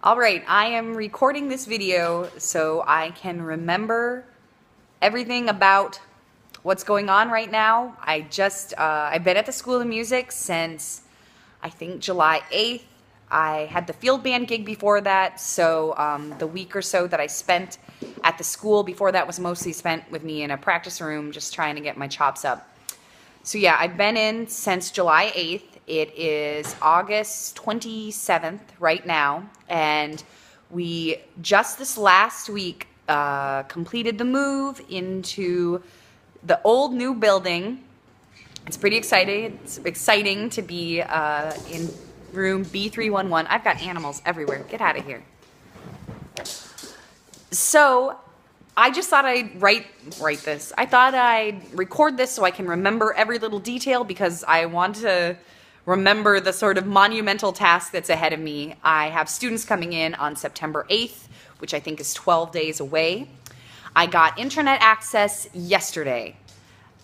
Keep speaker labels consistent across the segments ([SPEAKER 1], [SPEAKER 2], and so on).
[SPEAKER 1] All right, I am recording this video so I can remember everything about what's going on right now. I've been at the School of Music since I think July 8th. I had the field band gig before that, so the week or so that I spent at the school before that was mostly spent with me in a practice room just trying to get my chops up. So yeah, I've been in since July 8th. It is August 27th right now, and we just this last week completed the move into the old new building. It's pretty exciting. It's exciting to be in room B311. I've got animals everywhere. Get out of here. So I just thought I'd write this. I thought I'd record this so I can remember every little detail because I want to remember the sort of monumental task that's ahead of me. I have students coming in on September 8th, which I think is 12 days away. I got internet access yesterday.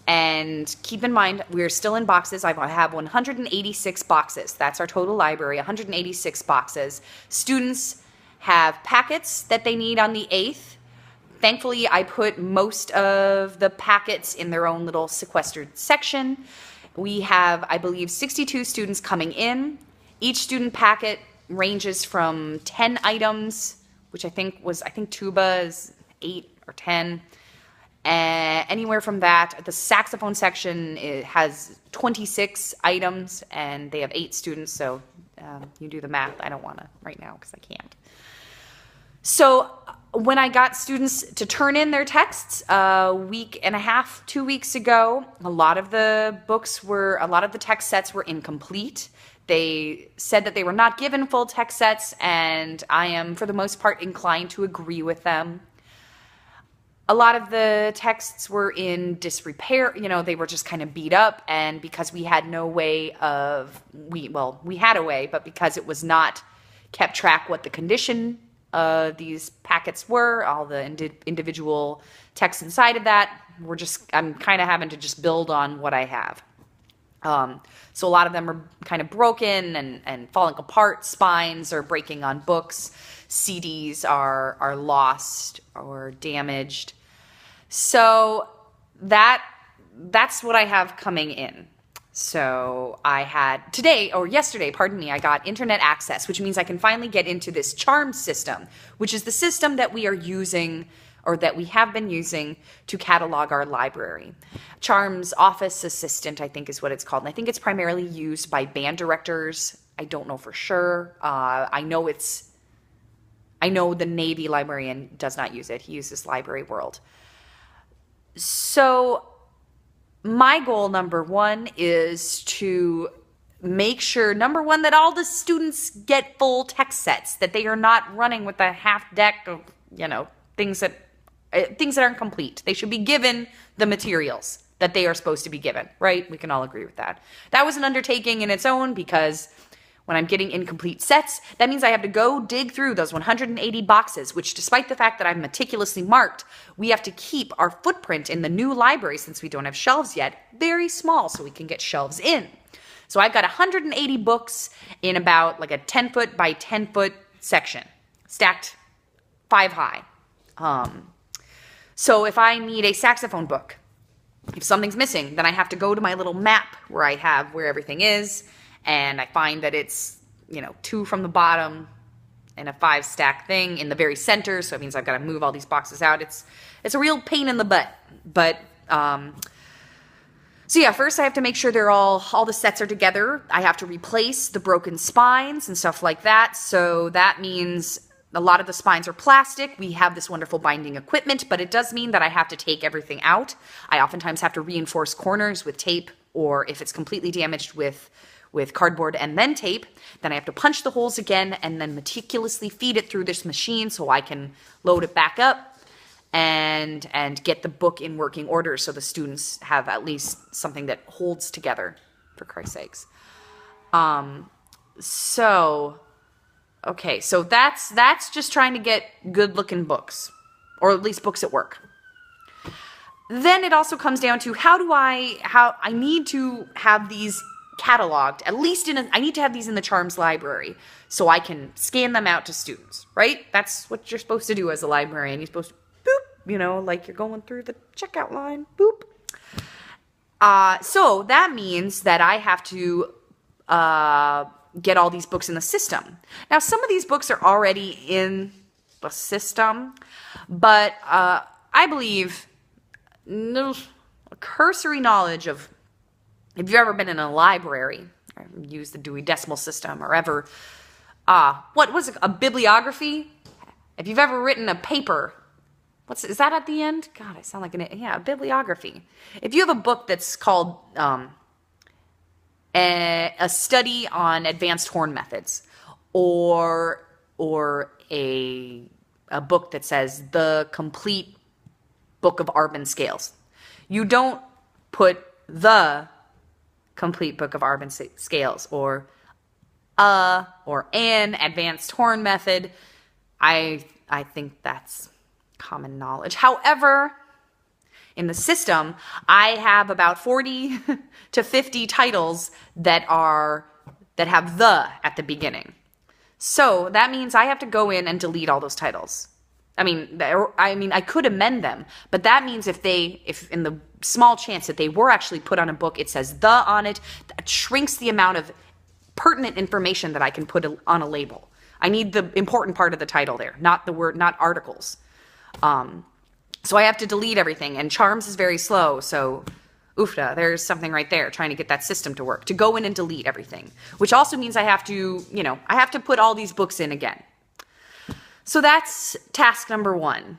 [SPEAKER 1] And keep in mind, we're still in boxes. I have 186 boxes. That's our total library, 186 boxes. Students have packets that they need on the 8th. Thankfully, I put most of the packets in their own little sequestered section. We have, I believe, 62 students coming in. Each student packet ranges from 10 items, which I think tuba is 8 or 10. Anywhere from that. The saxophone section has 26 items, and they have 8 students, so you do the math. I don't want to right now because I can't. So when I got students to turn in their texts a week and a half, 2 weeks ago, a lot of the text sets were incomplete. They said that they were not given full text sets, and I am, for the most part, inclined to agree with them. A lot of the texts were in disrepair, they were just kind of beat up, and because we had no way we had a way, but because it was not kept track what the condition these packets were, all the individual texts inside of that, I'm kind of having to just build on what I have. So a lot of them are kind of broken and falling apart. Spines are breaking on books. CDs are lost or damaged. So that's what I have coming in. So I had yesterday, I got internet access, which means I can finally get into this CHARM system, which is the system that we are using or that we have been using to catalog our library. CHARM's Office Assistant, I think is what it's called. And I think it's primarily used by band directors. I don't know for sure. I know the Navy librarian does not use it. He uses Library World. So my goal, number one, is to make sure, that all the students get full text sets, that they are not running with a half deck of, things that aren't complete. They should be given the materials that they are supposed to be given, right? We can all agree with that. That was an undertaking in its own because when I'm getting incomplete sets, that means I have to go dig through those 180 boxes, which despite the fact that I'm meticulously marked, we have to keep our footprint in the new library, since we don't have shelves yet, very small so we can get shelves in. So I've got 180 books in about like a 10-foot by 10-foot section, stacked 5 high. So if I need a saxophone book, if something's missing, then I have to go to my little map where I have where everything is, and I find that it's, 2 from the bottom and a 5 stack thing in the very center. So it means I've got to move all these boxes out. It's a real pain in the butt. But, so yeah, first I have to make sure all the sets are together. I have to replace the broken spines and stuff like that. So that means a lot of the spines are plastic. We have this wonderful binding equipment, but it does mean that I have to take everything out. I oftentimes have to reinforce corners with tape, or if it's completely damaged with cardboard and then tape, then I have to punch the holes again and then meticulously feed it through this machine so I can load it back up and get the book in working order so the students have at least something that holds together, for Christ's sakes. So that's just trying to get good looking books, or at least books that work. Then it also comes down to how I need to have these cataloged, at least I need to have these in the Charms library so I can scan them out to students, right? That's what you're supposed to do as a librarian. You're supposed to boop, you know, like you're going through the checkout line, boop. So that means that I have to get all these books in the system. Now, some of these books are already in the system, but I believe a cursory knowledge of, if you've ever been in a library, or used the Dewey Decimal System, or ever, what was it, a bibliography? If you've ever written a paper, is that at the end? God, I sound like a bibliography. If you have a book that's called a study on advanced horn methods, or a book that says the complete book of Arbon scales, you don't put the complete book of Arbon scales or an advanced horn method. I think that's common knowledge. However, in the system, I have about 40 to 50 titles that have the at the beginning. So that means I have to go in and delete all those titles. I mean, I could amend them, but that means if in the small chance that they were actually put on a book, it says the on it, that shrinks the amount of pertinent information that I can put on a label. I need the important part of the title there, not the word, not articles. So I have to delete everything, and Charms is very slow, so oofda, there's something right there trying to get that system to work, to go in and delete everything, which also means I have to, I have to put all these books in again. So that's task number 1.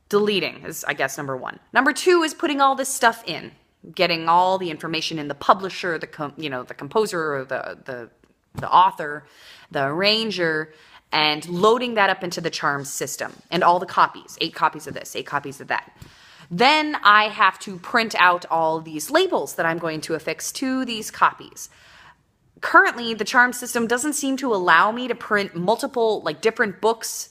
[SPEAKER 1] Deleting is, I guess, number 1. Number 2 is putting all this stuff in, getting all the information in the publisher, the composer, or the author, the arranger, and loading that up into the Charms system, and all the copies, 8 copies of this, 8 copies of that. Then I have to print out all these labels that I'm going to affix to these copies. Currently, the Charms system doesn't seem to allow me to print multiple, different books,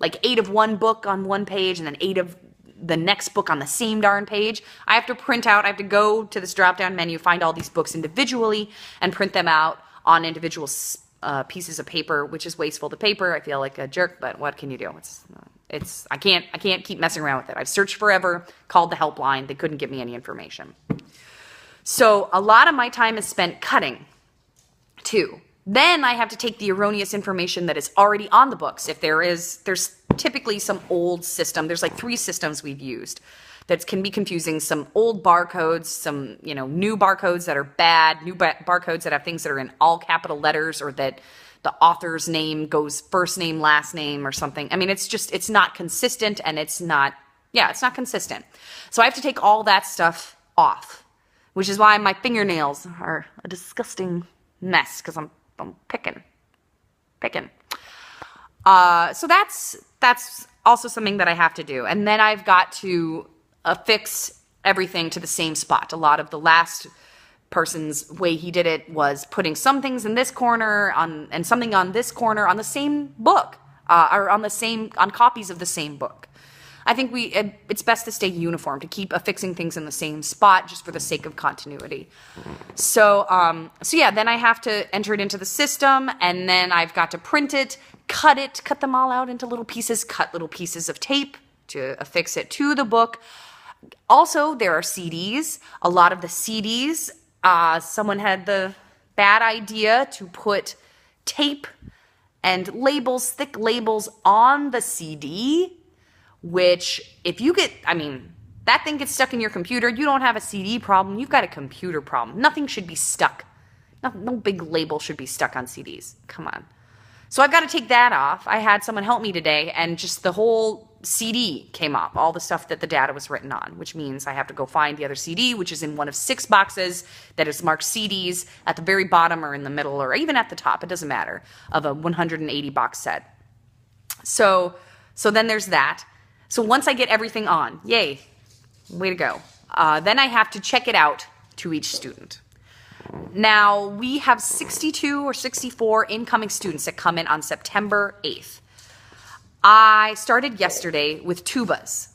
[SPEAKER 1] 8 of one book on one page and then 8 of the next book on the same darn page. I have to go to this drop-down menu, find all these books individually, and print them out on individual pieces of paper, which is wasteful to paper. I feel like a jerk, but what can you do? I can't keep messing around with it. I've searched forever, called the helpline. They couldn't give me any information. So a lot of my time is spent cutting too. Then I have to take the erroneous information that is already on the books. If there's typically some old system. There's 3 systems we've used that can be confusing. Some old barcodes, some, new barcodes that are bad, new barcodes that have things that are in all capital letters, or that the author's name goes first name, last name, or something. I mean, it's not consistent, and it's not consistent. So I have to take all that stuff off, which is why my fingernails are a disgusting mess, because I'm picking. So that's also something that I have to do. And then I've got to affix everything to the same spot. A lot of the last person's way he did it was putting some things in this corner and something on this corner on the same book, or on copies of the same book. I think it's best to stay uniform, to keep affixing things in the same spot just for the sake of continuity. So yeah, then I have to enter it into the system, and then I've got to print it, cut them all out into little pieces, cut little pieces of tape to affix it to the book. Also, there are CDs. A lot of the CDs, someone had the bad idea to put tape and labels, thick labels on the CD, which if you that thing gets stuck in your computer, you don't have a CD problem, you've got a computer problem. Nothing should be stuck. No big label should be stuck on CDs. Come on. So I've got to take that off. I had someone help me today, and just the whole CD came off, all the stuff that the data was written on, which means I have to go find the other CD, which is in one of 6 boxes that is marked CDs at the very bottom or in the middle or even at the top, it doesn't matter, of a 180 box set. So then there's that. So once I get everything on, yay, way to go. Then I have to check it out to each student. Now, we have 62 or 64 incoming students that come in on September 8th. I started yesterday with tubas,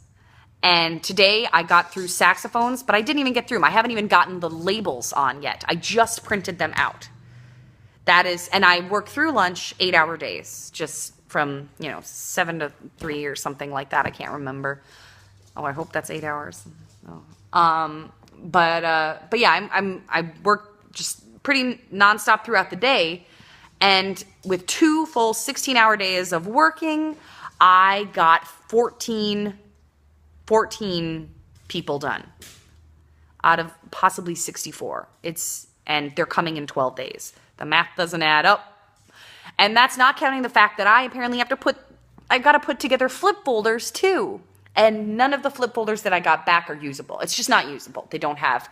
[SPEAKER 1] And today I got through saxophones, but I didn't even get through them. I haven't even gotten the labels on yet. I just printed them out. That is, and I work through lunch 8-hour days, just from, 7 to 3 or something like that. I can't remember. Oh, I hope that's 8 hours. Oh. But yeah, I work just pretty nonstop throughout the day. And with 2 full 16-hour days of working, I got 14 people done out of possibly 64. And they're coming in 12 days. The math doesn't add up. And that's not counting the fact that I apparently I got to put together flip folders too. And none of the flip folders that I got back are usable. It's just not usable. They don't have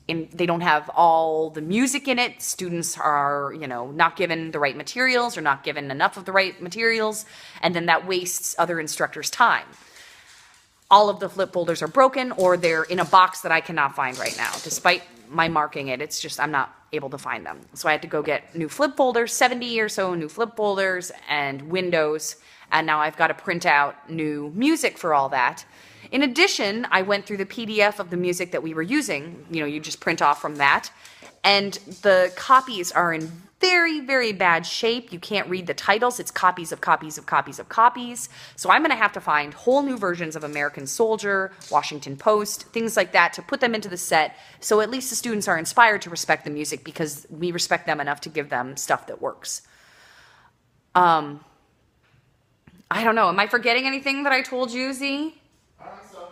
[SPEAKER 1] they don't have all the music in it. Students are, not given the right materials or not given enough of the right materials. And then that wastes other instructors' time. All of the flip folders are broken or they're in a box that I cannot find right now. Despite my marking it, it's just I'm not able to find them. So I had to go get new flip folders, 70 or so new flip folders and windows. And now I've got to print out new music for all that. In addition, I went through the PDF of the music that we were using. You just print off from that. And the copies are in very, very bad shape. You can't read the titles. It's copies of copies of copies of copies. So I'm going to have to find whole new versions of American Soldier, Washington Post, things like that to put them into the set. So at least the students are inspired to respect the music because we respect them enough to give them stuff that works. I don't know. Am I forgetting anything that I told you, Z?
[SPEAKER 2] I think so.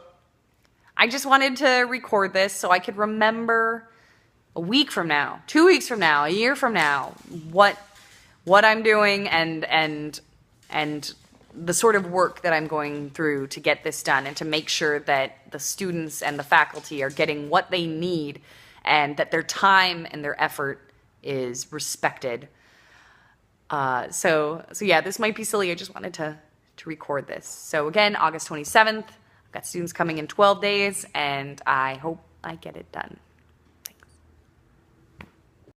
[SPEAKER 1] I just wanted to record this so I could remember a week from now, 2 weeks from now, a year from now, what I'm doing and the sort of work that I'm going through to get this done and to make sure that the students and the faculty are getting what they need and that their time and their effort is respected. So yeah, this might be silly. I just wanted to record this. So again, August 27th, I've got students coming in 12 days and I hope I get it done.